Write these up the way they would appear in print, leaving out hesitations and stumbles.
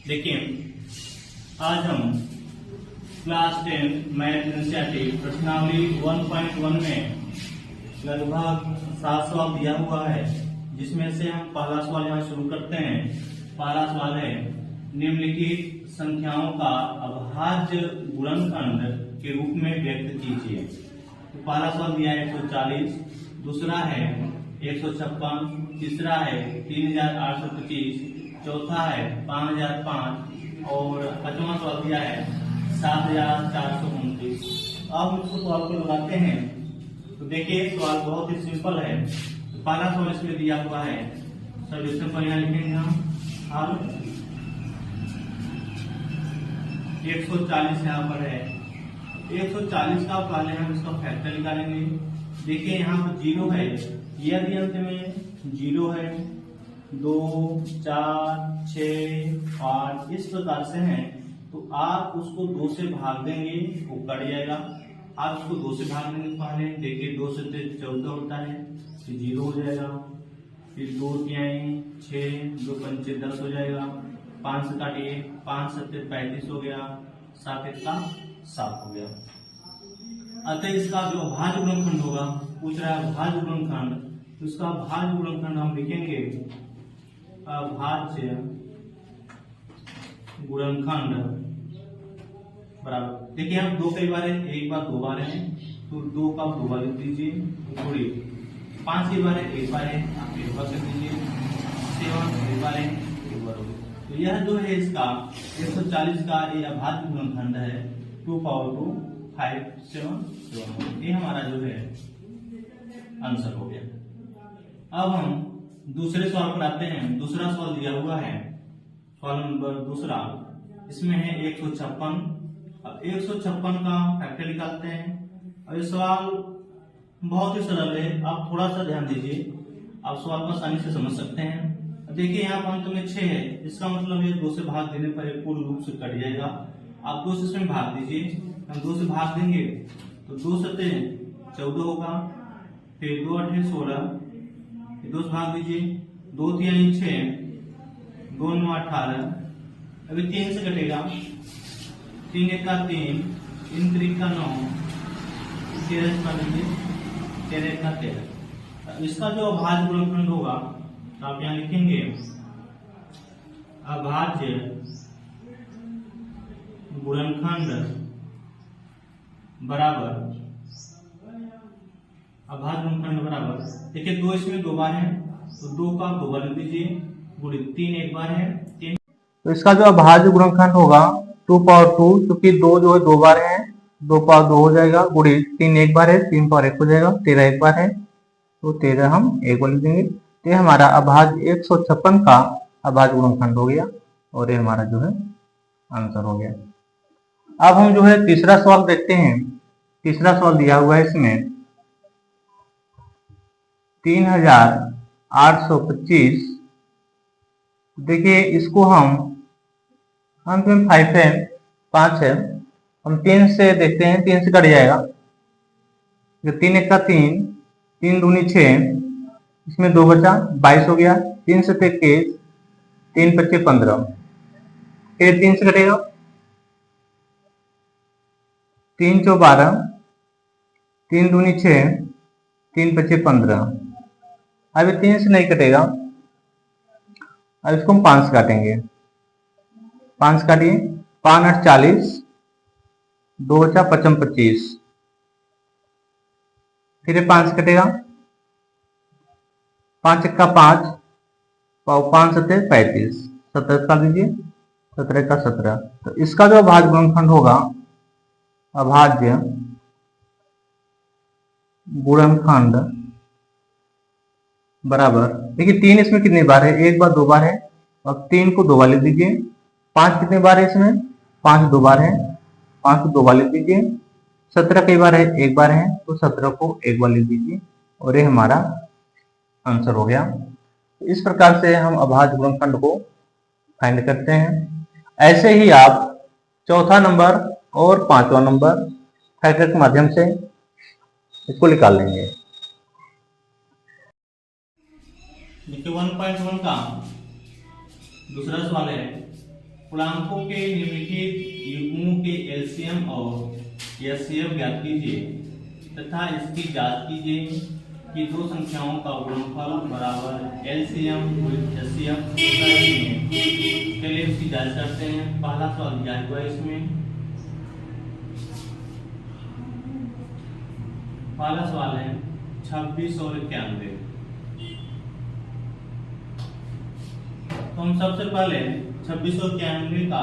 देखिए, आज हम क्लास 10 मैथ एनसीईआरटी प्रश्नावली 1.1 में लगभग 7 सवाल दिया हुआ है, जिसमें से हम पहला सवाल यहाँ शुरू करते हैं। पहला सवाल है, निम्नलिखित संख्याओं का अभाज्य गुणनखंड के रूप में व्यक्त कीजिए। तो पहला सवाल दिया है 140, दूसरा है 156, तीसरा है 3825, चौथा है 5005 और पांचवा सवाल दिया है 7429। अब हम इसको सवाल को लगाते हैं। तो देखिए, सवाल बहुत ही सिंपल है। तो पहला सवाल इसमें दिया हुआ है, सॉल्यूशन पर यहाँ लिखेंगे हम हल 140 यहाँ पर है। 140 का पहले हम इसका फैक्टर निकालेंगे। देखिए, यहाँ पर 0 है, यदि अंत में 0 है, 2, 4, 6, 8 इस प्रकार से हैं, तो आप उसको 2 से भाग देंगे, वो कट जाएगा। आप उसको 2 से भाग देंगे। पहले देखिए, 2 से 14 होता है, फिर 0 हो जाएगा, फिर 2 तिहाई 6, 2 पंचे 10 हो जाएगा, 5 से काटिए, 5 7 35 हो गया, 7 1 7 हो गया। अतः इसका जो अभाज्य गुणनखंड होगा, पूछ रहा है अभाज्य गुणनखंड, तो इसका अभाज्य गुणनखंड हम लिखेंगे अभाज्य गुणनखंड बराबर। देखिए, हम 2 कई बार है, एक बार 2 बार है, तो 2 का 2 बार लिख दीजिए, थोड़ी 5 की बार है, 1 बार है, आप 1 बार कर दीजिए, 7 1 बार है, 1 बार हो गया। तो यह जो है इसका 140 का ये अभाज्य गुणनखंड है 2 पावर 2 5 7 7। ये हमारा जो है आंसर हो गया। अब हम दूसरे सवाल पर आते हैं। दूसरा सवाल दिया हुआ है, सवाल नंबर दूसरा, इसमें है 156। अब 156 का फैक्टर निकालते हैं। अब ये सवाल बहुत ही सरल है, आप थोड़ा सा ध्यान दीजिए, आप सवाल को आसानी से समझ सकते हैं। देखिए, यहाँ पर अंत में 6 है, इसका मतलब ये 2 से भाग देने पर ये पूर्ण रूप से कट जाएगा। आप 2 से इसमें भाग दीजिए। हम 2 से भाग देंगे तो 2 7 14 होगा, फिर 2 8 16, 2 से भाग दीजिए, 2 3 6, 2 9 18, अभी 3 से कटेगा, 3 1 3, 3 3 9, 13 कर लीजिए, 13 1 13। इसका जो अभाज्य गुणनखंड होगा, तो आप यहाँ लिखेंगे अभाज्य गुणनखंड बराबर, अभाज्य गुणनखंड बराबर, देखिए 2 इसमें 2 बार है, तो 2 का 2 बार लिख दीजिए, गुणित 3 1 बार है 3। तो इसका जो अभाज्य गुणनखंड होगा 2 पावर 2, क्योंकि 2 जो है 2 बार है, 2 पावर 2 हो जाएगा, गुणित 3 1 बार है, 3 पावर 1 हो जाएगा, 13 1 बार है, तो 13 हम 1 बार लिख देंगे। तो ये हमारा अभाज्य 156 का अभाज्य गुणनखंड हो गया, और ये हमारा जो है आंसर हो गया। अब हम जो है तीसरा सवाल देखते हैं। तीसरा सवाल दिया हुआ है, इसमें 3825। देखिए, इसको हम अंत में 5 है, 5 है, हम 3 से देखते हैं, 3 से कट जाएगा, 3 1 3, 3 दूनी 6, इसमें 2 बचा, 22 हो गया, 3 से 21, 3 25 15, फिर 3 से कटेगा, 3 4 12, 3 दूनी 6, 3 25 15। अभी 3 से नहीं कटेगा, अब इसको हम 5 से काटेंगे, 5 से काटिए, 5 8 40, 2 बचा 55 25, फिर 5 से कटेगा, 5 1 5, 5 7 35, 17 का दीजिए, 17 का 17। तो इसका जो अभाज्य गुणनखंड होगा, अभाज्य गुणनखंड बराबर, देखिए 3 इसमें कितनी बार है, 1 बार 2 बार है, अब 3 को 2 बार लिख दीजिए। 5 कितने बार है इसमें, 5 2 बार है, 5 को 2 बार लिख दीजिए। 17 कई बार है, 1 बार है, तो 17 को 1 बार लिख दीजिए, और ये हमारा आंसर हो गया। इस प्रकार से हम अभाज्य गुणनखंड को फाइंड करते हैं। ऐसे ही आप चौथा नंबर और 5वां नंबर फैक्टर के माध्यम से इसको निकाल लेंगे। देखिए 1.1 का दूसरा सवाल है, पूर्णांकों के निम्नलिखित युग्मों के एलसीएम और एचसीएफ ज्ञात कीजिए तथा इसकी जांच कीजिए कि दो संख्याओं का गुणनफल बराबर एलसीएम विद एचसीएफ होता है कि नहीं। चलिए इसकी जांच करते हैं। पहला सवाल दिया हुआ है इसमें। पहला सवाल है 26 और 91। तो हम सबसे पहले 26 और 91 का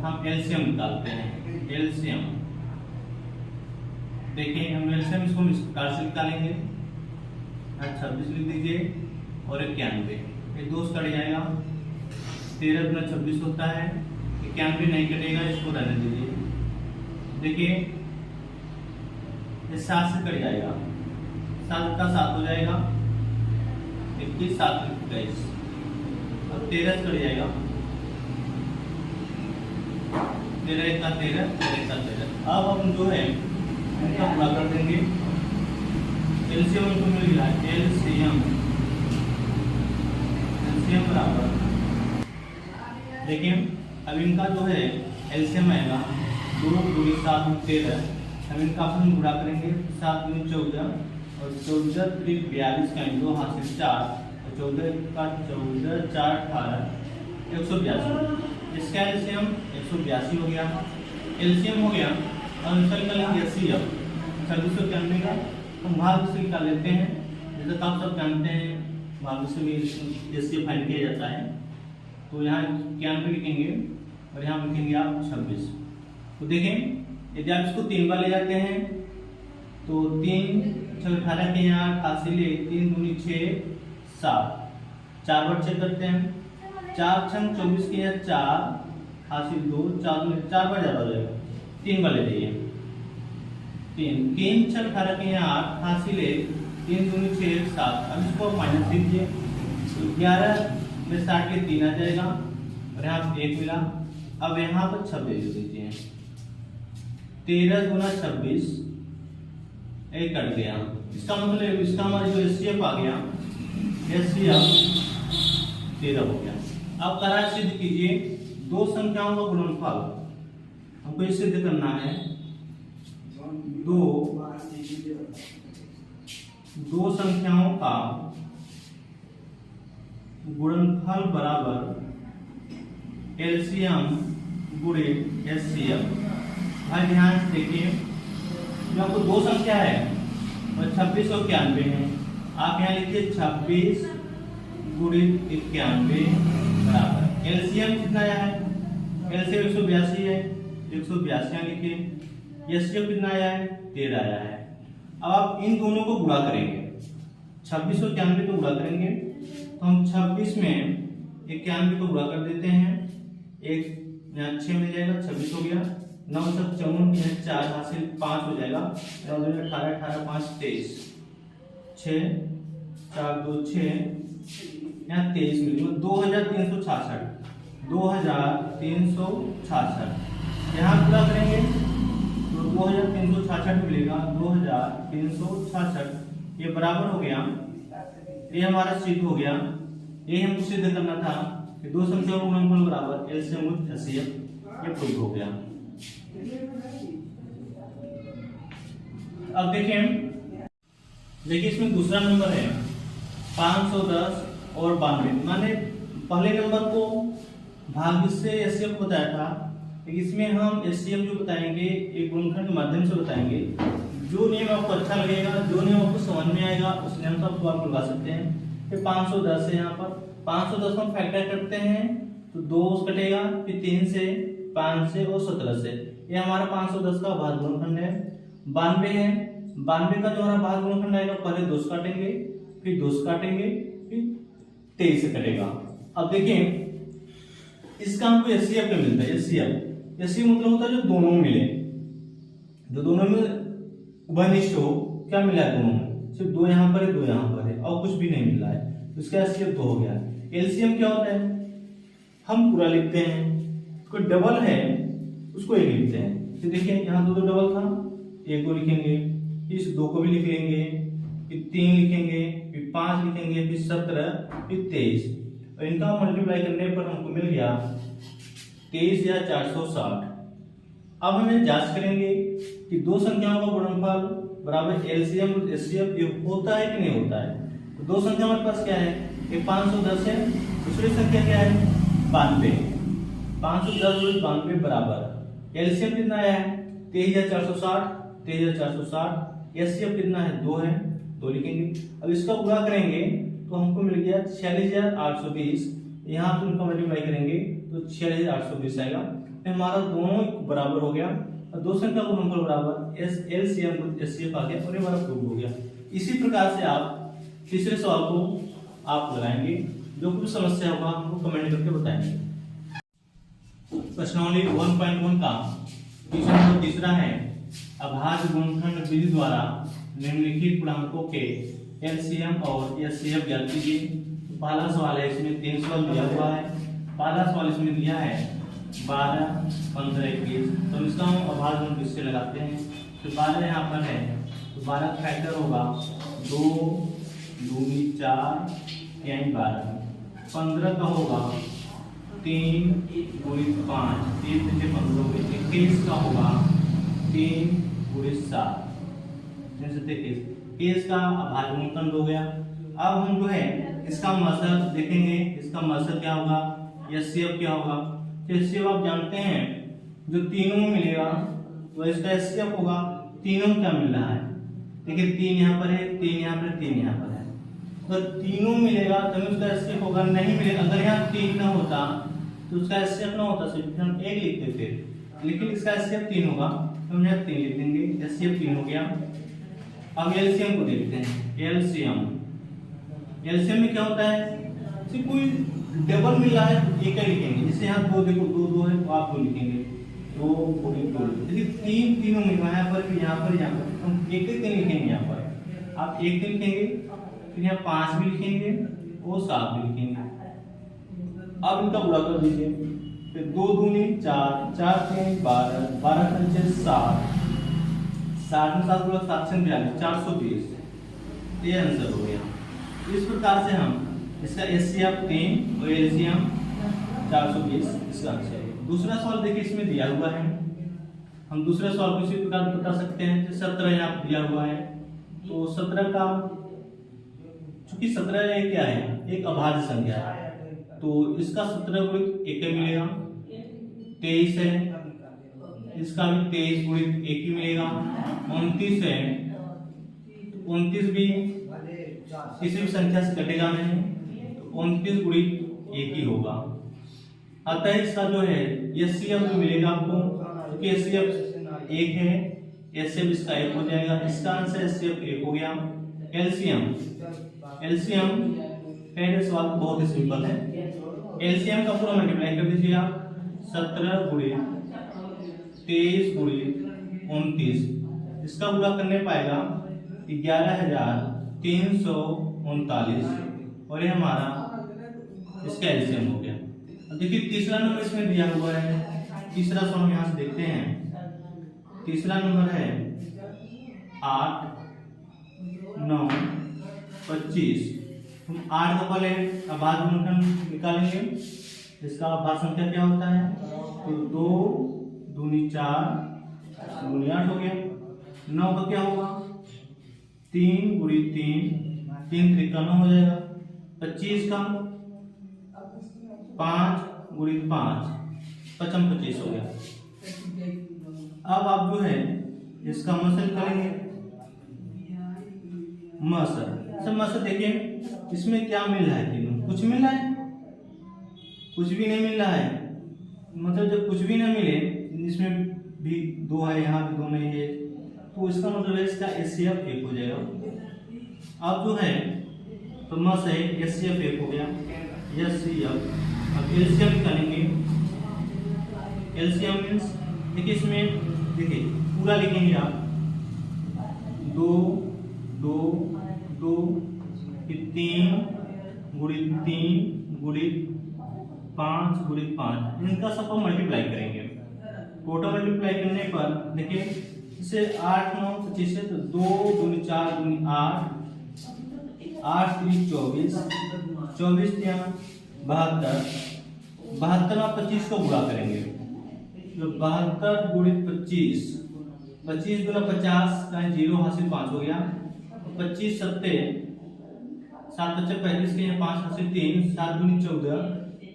हम एलसीएम निकालते हैं। एलसीएम देखिए, हम एलसीएम इसको इस प्रकार से निकालेंगे। 26 लिख दीजिए और 91, ये दो से कट जाएगा। 13 गुना 26 होता है, 91 नहीं कटेगा, इसको रहने दीजिए। देखिए ये 7 से कट जाएगा, 7 का 7 हो जाएगा, 21 7 21, अब 13 से कट जाएगा, 13 1 का 13, 13 का 13। अब हम जो है इनका पूरा कर देंगे। एलसीएम को मिल गया, एलसीएम बराबर, देखिए अब इनका जो है एलसीएम आएगा 2 दूनी 7 13। हम इनका आपस में गुणा करेंगे, 7 दूनी 14 और 14 3 42 का 2 हासिल 4 और 14 का 14 4 18 182। इसका एलसीएम 182 हो गया। एलसीएम हो गया और इसका निकालेंगे एचसीएफ 26 और 91 का। हम भाग से निकाल लेते हैं। जैसे आप सब जानते हैं भाग से भी एचसीएफ फाइंड किया जाता है। तो यहाँ 91 लिखेंगे और यहाँ लिखेंगे आप 26। तो देखें यदि आप इसको 3 बार ले जाते हैं तो 3 6 18 के यहाँ 88 ले 3 दूनी 6 7, 4 बार चेक करते हैं। 4 6 24 के यहाँ 4 हासिल 2, 4 दूनी 4 बार ज्यादा हो जाएगा, 3 बार ले जाइए। 3 6 18 के यहाँ 8 हासिल 3 दूनी 6 7। अब इसको माइनस लीजिए तो 11 में 60 के 3 आ जाएगा और यहाँ 1 मिला। अब यहाँ पर 26 दे दीजिए। 13 गुना 26 एक कट गया। इसका मतलब इसका हमारा जो एचसीएफ आ गया, एचसीएफ 13 हो गया। अब करा सिद्ध कीजिए दो संख्याओं का गुणनफल। हमको ये सिद्ध करना है, दो संख्याओं का गुणनफल बराबर एलसीएम गुणे एचसीएफ। भाई ध्यान से देखिए, जो आपको दो संख्या है और 26 और 91 है। आप यहाँ लिखिए 26 गुणित 91 बराबर एलसीएम कितना आया है? एलसीएम 182 है, 182 लिखिए। एचसीएफ कितना आया है? 13 आया है। अब आप इन दोनों को गुणा करेंगे, 26 और 91 को गुणा करेंगे। तो हम 26 में 91 को गुणा कर देते हैं। एक यहाँ 6 मिल जाएगा, 26 हो गया। 9 7 54 के यहाँ 4 हासिल 5 हो जाएगा। 9 2 18 18 5 23, 6 4 2 6, यहाँ 23 मिल गया। 2366, 2366 यहाँ पूरा करेंगे तो 2366 मिलेगा। 2366 ये बराबर हो गया, ये हमारा सिद्ध हो गया। ये हमको सिद्ध करना था कि दो संख्याओं का गुणनफल बराबर एलसीएम विद एचसीएफ, ये प्रूव हो गया। अब देखिए इसमें दूसरा नंबर है 510 और 92। मैंने पहले नंबर को भाग से एचसीएफ बताया था, इसमें हम एचसीएफ जो बताएंगे एक गुणनखंड के माध्यम से बताएंगे। जो नियम आपको अच्छा लगेगा, जो नियम आपको समझ में आएगा, उस नियम से आप लगा सकते हैं। फिर 510 है, यहाँ पर 510 हम फैक्टर करते हैं तो 2 कटेगा, फिर 3 से 5 से और 17 से। ये हमारा 510 का भाग गुणनखंड है। 92 है, 92 का जो हमारा भाग गुणनखंड आएगा, पहले 2 काटेंगे, फिर 2 काटेंगे, फिर 23 से कटेगा। अब देखिए इसका हमको एचसीएफ में मिलता है। एचसीएफ मतलब होता है जो दोनों मिले, जो दोनों में उभयनिष्ठ हो। क्या मिला है दोनों में? सिर्फ 2 यहाँ पर है, 2 यहाँ पर है और कुछ भी नहीं मिल रहा है, तो इसका एचसीएफ 2 हो गया। एलसीएम क्या होता है? हम पूरा लिखते हैं, कोई डबल है उसको एक लिखते हैं। तो देखिए यहाँ 2 डबल था, एक को लिखेंगे, इस 2 को भी लिख लेंगे, फिर 3 लिखेंगे, फिर 5 लिखेंगे, फिर 17, फिर 23 और इनका मल्टीप्लाई करने पर हमको मिल गया 23 या 460। अब हमें जांच करेंगे कि दो संख्याओं का गुणनफल बराबर एलसीएम एचसीएफ ये होता है कि नहीं होता है। तो दो संख्या हमारे पास क्या है, एक 510 है, दूसरी संख्या क्या है 92। 510 और 92 बराबर एलसीएम कितना है 23460, 23460। एचसीएफ कितना है 2 है, 2 लिखेंगे। अब इसका गुणा करेंगे तो हमको मिल गया 46820। यहाँ पे उनका मल्टीप्लाई करेंगे तो 46820 आएगा। हमारा दोनों बराबर हो गया और दो संख्या का गुणनफल बराबर एलसीएम एचसीएफ आ गया और ये हमारा प्रूव हो गया। इसी प्रकार से आप तीसरे सवाल को आप लगाएंगे। जो कुछ समस्या होगा हमको कमेंट करके बताएंगे। प्रश्नावली 1.1 का क्वेश्चन तीसरा है, अभाज्य गुणनखंड विधि द्वारा निम्नलिखित पूर्णांकों के एलसीएम और एचसीएफ ज्ञात कीजिए। पहला सवाल है, इसमें 3 सवाल दिया हुआ है। पहला सवाल इसमें दिया है 12, 15, 21। तो इसका हम अभाज्य गुण किससे लगाते हैं। तो 12 यहाँ पर है तो 12 का फैक्टर होगा 2, 2 4 यानी 12। 15 का होगा 3 गुणित 5, 3 से 15 हो गए। 21 का होगा 3 गुणित 7, 21 का अभाज्य गुणनखंड हो गया। अब हम जो है इसका मसर देखेंगे, इसका मसर क्या होगा, एचसीएफ क्या होगा। तो एचसीएफ आप जानते हैं जो तीनों में मिलेगा तो इसका एचसीएफ होगा। तीनों क्या मिल रहा है, देखिए 3 यहाँ पर है, 3 यहाँ पर, 3 यहाँ पर है। तो तीनों मिलेगा तभी उसका एचसीएफ होगा। नहीं मिलेगा, अगर यहाँ 3 ना होता तो उसका एचसीएफ ना होता, सिर्फ हम 1 लिखते थे, लेकिन इसका एचसीएफ 3 होगा तो हम यहाँ 3 लिख देंगे। एचसीएफ 3 हो गया। अब एलसीएम को देखते हैं। एलसीएम में क्या होता है, सिर्फ कोई डबल मिल रहा है तो एक ही लिखेंगे। जैसे यहाँ 2 देखो 2 2 है तो आप 2 लिखेंगे, 2 गुणित 2। देखिए 3 तीनों में यहाँ पर भी, यहाँ पर हम एक ही 3 लिखेंगे। यहाँ पर आप 1 3 लिखेंगे, फिर यहाँ 5 भी लिखेंगे और 7 भी लिखेंगे। अब इनका गुणा कर दीजिए, फिर 2 दूनी 4, 4 3 12, 12 पंचे 60, 60 में 7 गुणा 7 से 42, 420। ये आंसर हो गया। इस प्रकार से हम इसका एचसीएफ 3 और एलसीएम 420 इसका आंसर है। दूसरा सवाल देखिए इसमें दिया हुआ है, हम दूसरे सवाल को इसी प्रकार बता सकते हैं। 17 यहाँ दिया हुआ है तो 17 का, चूंकि 17 क्या है, एक अभाज्य संख्या है तो इसका 17 गुणित 1 मिलेगा। 23 है, इसका भी 23 गुणित 1 ही मिलेगा। 29 है तो 29 भी किसी भी संख्या से कटेगा नहीं, तो 29 गुणित 1 ही होगा। अतः इसका जो है एचसीएफ जो मिलेगा आपको, क्योंकि एचसीएफ 1 है, एचसीएफ इसका 1 हो जाएगा। इसका आंसर एचसीएफ 1 हो गया। एलसीएम पहले सवाल बहुत ही सिंपल है। एलसीएम का पूरा मल्टीप्लाई कर दीजिए आप। 17 गुणित 23 गुणित 29, इसका पूरा करने पाएगा 11339 और ये हमारा इसका एलसीएम हो गया। अब देखिए तीसरा नंबर इसमें दिया हुआ है। तीसरा सवाल हम यहाँ से देखते हैं। तीसरा नंबर है 8, 9, 25। हम 8 का पहले अभाज्य गुणनखंड निकालेंगे। इसका अभाज्य संख्या क्या होता है, तो 2 दूनी 4 दूनी 8 हो गया। 9 का क्या होगा, 3 गुणित 3, 3 त्रिका 9 हो जाएगा। 25 का 5 गुणित 5, 25 हो गया। अब आप जो है इसका मसल करेंगे। मसल देखिए इसमें क्या मिल रहा है, तीनों कुछ मिल रहा है, कुछ भी नहीं मिल रहा है। मतलब जब कुछ भी ना मिले, इसमें भी 2 है, यहाँ भी 2 नहीं है, तो इसका मतलब है इसका एचसीएफ 1 हो जाएगा। अब जो है तो मस है एचसीएफ 1 हो गया। एचसीएफ अब एलसीएम निकालेंगे। एलसीएम मींस देखिए इसमें देखिए पूरा लिखेंगे आप। 2 2 2 फिर 3 गुणित 3 गुणित 5 गुणित 5, इनका सबको मल्टीप्लाई करेंगे। टोटल मल्टीप्लाई करने पर देखिए इसे 8 9 25 है तो 2 दूनी 4 दूनी 8, 8 3 24, 24 3 72, 72 और 25 को गुणा करेंगे तो 72 गुणित 25, 25 गुना 50 का 0 हासिल 5 हो गया, 25 सत्ते 7 बच्चे 35 के यहाँ 5 हासिल 3, 7 दूनी 14,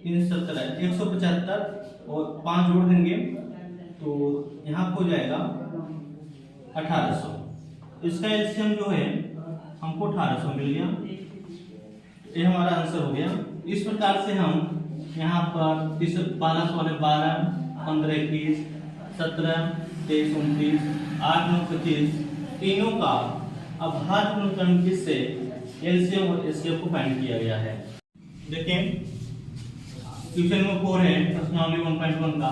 3 17 175 और 5 जोड़ देंगे तो यहाँ हो जाएगा 1800। इसका एलसीएम जो है हमको 1800 मिल गया, ये हमारा आंसर हो गया। इस प्रकार से हम यहाँ पर 12 16 12 15 21 17 23 29 8 9 25 तीनों का अभाज्य गुणनखंड किससे एलसीएम और एचसीएफ को फाइंड किया गया है। देखें क्वेश्चन नंबर 4 है प्रश्नावली 1.1 का,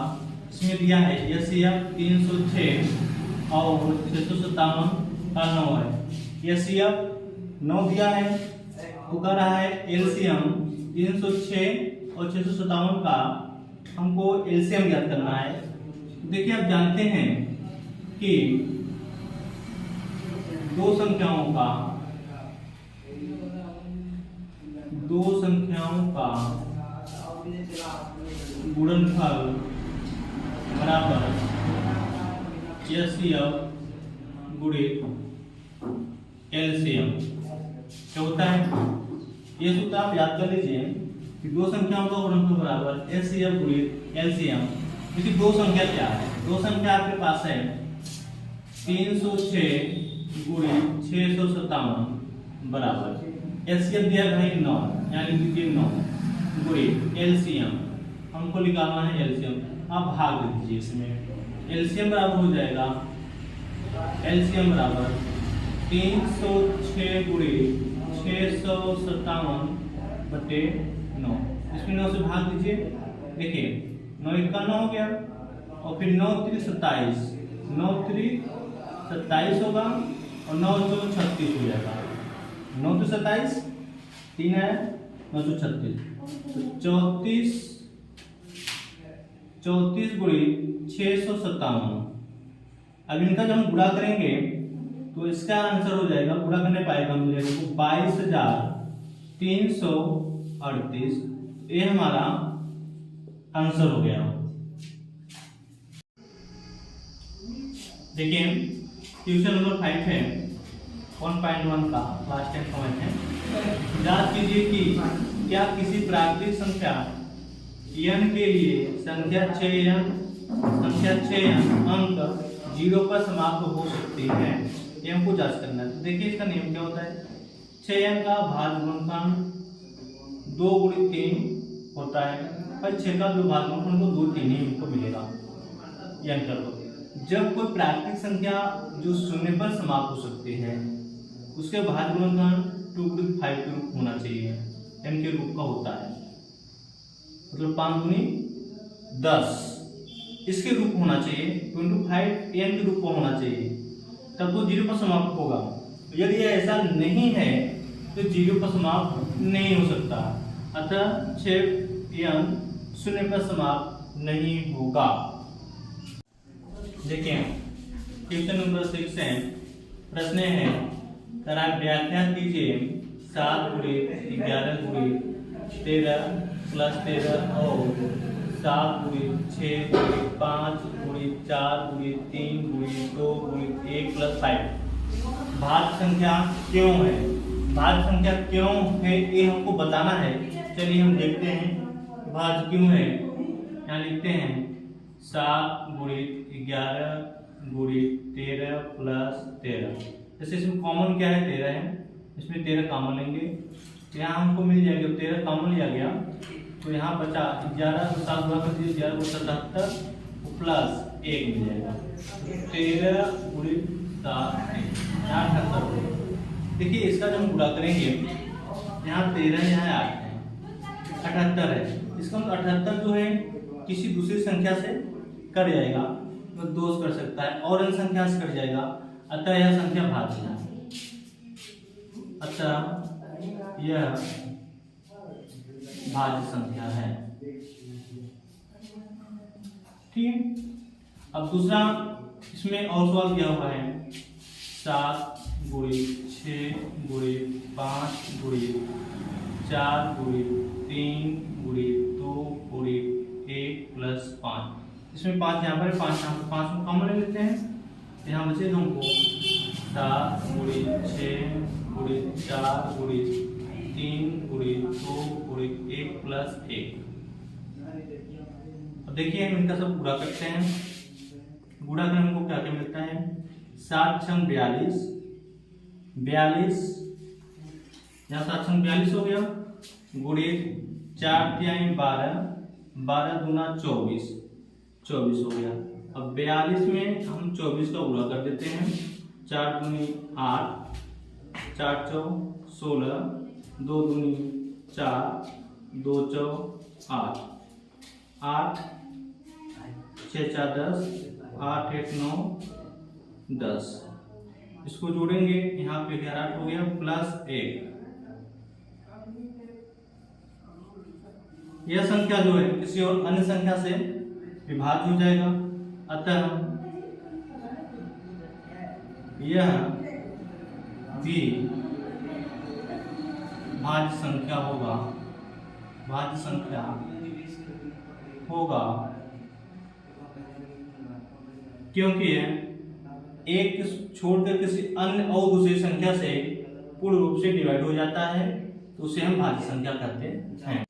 इसमें दिया है एचसीएफ 306 और 657 का 9 है। एचसीएफ 9 दिया है तो कह रहा है एलसीएम 306 और 657 का हमको एलसीएम ज्ञात करना है। देखिए आप जानते हैं कि दो संख्याओं का गुणनफल बराबर एचसीएफ गुणित एलसीएम क्या होता है। ये सूत्र आप याद कर लीजिए कि दो संख्याओं का गुणनफल बराबर एचसीएफ गुणित एलसीएम। क्योंकि दो संख्या क्या है, दो संख्या आपके पास है 306 गुणित 657 बराबर एचसीएफ दिया है 9 यानी कि 9 गुणित एलसीएम हमको निकालना है एलसीएम। आप भाग दे दीजिए इसमें, एलसीएम बराबर हो जाएगा एलसीएम बराबर 306 गुणित 657 बटे 9। इसमें 9 से भाग दीजिए, देखिए 9 1 का 9 हो गया और फिर 9 3 27, 9 3 27 होगा और 9 2 36 हो जाएगा। 9 2 27 3 है 9 2 36 तो 34 गुणित 657। अब इनका जब हम गुणा करेंगे तो इसका आंसर हो जाएगा, गुणा करने पाएगा मिलेगा तो 22,338। ये हमारा आंसर हो गया। देखिए क्वेश्चन नंबर 5 है 1.1 का लास्ट टाइम कमेंट है। जांच कीजिए कि क्या किसी प्राकृतिक संख्या n के लिए संख्या 6n अंक 0 पर समाप्त हो सकती है, ये हमको जांच करना है। देखिए इसका नियम क्या होता है, 6n का भाज्य गुणनखंड 2 गुणित 3 होता है और 6 का जो भाज्य गुणनखंड को 2 3 ही हमको मिलेगा। याद कर लो, जब कोई प्राकृतिक संख्या जो शून्य पर समाप्त हो सकती है उसके भाज्य गुणनखंड 2 गुणित 5 के रूप होना चाहिए, n के रूप का होता है, मतलब 5 दूनी 10 इसके रूप होना चाहिए, 25 n के रूप में होना चाहिए, तब तो 0 पर समाप्त होगा। यदि ऐसा नहीं है तो 0 पर समाप्त नहीं हो सकता, अतः 6n 0 पर समाप्त नहीं होगा। देखिए क्वेश्चन नंबर 6 है, प्रश्न है तरा व्याख्या कीजिए 7 गुणित 11 गुणित 13 प्लस 13 और 7 गुणित 6 गुणित 5 गुणित 4 गुणित 3 गुणित 2 गुणित 1 प्लस 5 भाज्य संख्या क्यों है। भाज्य संख्या क्यों है ये हमको बताना है। चलिए हम देखते हैं भाज्य क्यों है। यहाँ लिखते हैं 7 गुणित 11 गुणित 13 प्लस 13। जैसे इसमें कॉमन क्या है 13 है, इसमें 13 कॉमन लेंगे, यहाँ हमको मिल जाएगा 13 कॉमन लिया गया तो यहाँ बचा 11 को 7 गुणा कर दीजिए, 11 को 77 प्लस 1 मिल जाएगा 13 गुणित 7 यहाँ 78। देखिए इसका जब हम गुणा करेंगे यहाँ 13 यहाँ 8 है 78 है, इसका 78 जो है किसी दूसरी संख्या से कट जाएगा तो दोष कर सकता है और अन्य संख्या से कट जाएगा, अतः यह संख्या भाज्य है, अतः यह भाज्य संख्या है। ठीक, अब दूसरा इसमें और सवाल क्या हुआ है 7 गुणित 6 गुणित 5 गुणित 4 गुणित 3 गुणित 2 2 गुणे 1 प्लस 5। इसमें 5 यहाँ पर 5 यहाँ पर 5 को कॉमन ले लेते हैं, यहाँ बचे हमको 7 गुणे 6 गुणे 4 गुणे 3 गुणे 2 गुणे 1 प्लस 1। अब देखिए हम इनका सब गुणा करते हैं। गुणा करने हमको क्या क्या मिलता है, 7 छंग 42, 42 यहाँ 7 छंग 42 हो गया, गुणे 4 तिहाई 12, 12 दूना 24, 24 हो गया। अब 42 में हम 24 का गुणा कर देते हैं, 4 दूनी 8, 4 चौ 16, 2 दूनी 4, 2 चौ 8, 8 6 4 10, 8 1 9 10। इसको जोड़ेंगे, यहाँ पे 11 हो गया प्लस 1। यह संख्या जो है किसी और अन्य संख्या से विभाज्य हो जाएगा, अतः यह भी भाज्य संख्या होगा, भाज्य संख्या होगा, क्योंकि एक छोड़कर किसी अन्य और दूसरी संख्या से पूर्ण रूप से डिवाइड हो जाता है, तो उसे हम भाज्य संख्या कहते हैं।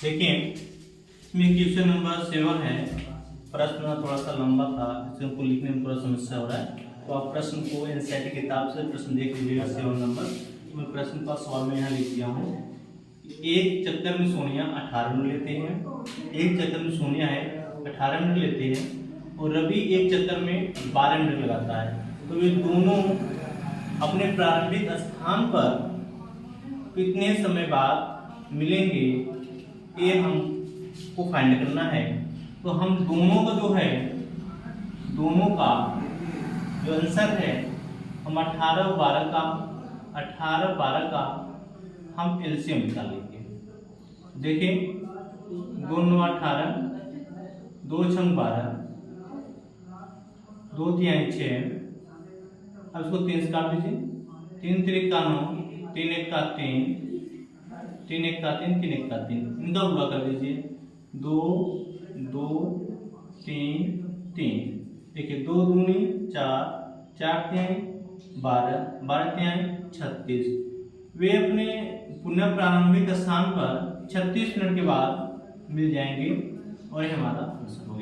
देखिए इसमें क्वेश्चन नंबर 7 है। प्रश्न थोड़ा सा लंबा था, इसको लिखने में थोड़ा समस्या हो रहा है, तो आप प्रश्न को एनसीईआरटी किताब से प्रश्न देख लीजिएगा 7 नंबर। मैं प्रश्न का सवाल में यहाँ लिख दिया हूँ। एक चक्कर में सोनिया 18 मिनट लेते हैं, एक चक्कर में सोनिया है 18 मिनट लेते हैं, और रवि एक चक्कर में 12 मिनट लगाता है। तो ये दोनों अपने प्रारंभिक स्थान पर कितने समय बाद मिलेंगे, ये हमको फाइंड करना है। तो हम दोनों का जो है, दोनों का जो आंसर है, हम 18 12 का हम एलसीएम निकालेंगे। देखिए 2 9 18, 2 6 12, 2 तिहाई 6। अब इसको 3 से काट दीजिए, 3 3 का 9, 3 1 का 3, 3 1 का 3, 3 1 का 3, इनका गुणा कर दीजिए, 2 2 3 3। देखिए 2 दूनी 4, 4 तिहाई 12, 12 तिहाई 36। वे अपने पुनः प्रारंभिक स्थान पर 36 मिनट के बाद मिल जाएंगे, और ये हमारा आंसर होगा।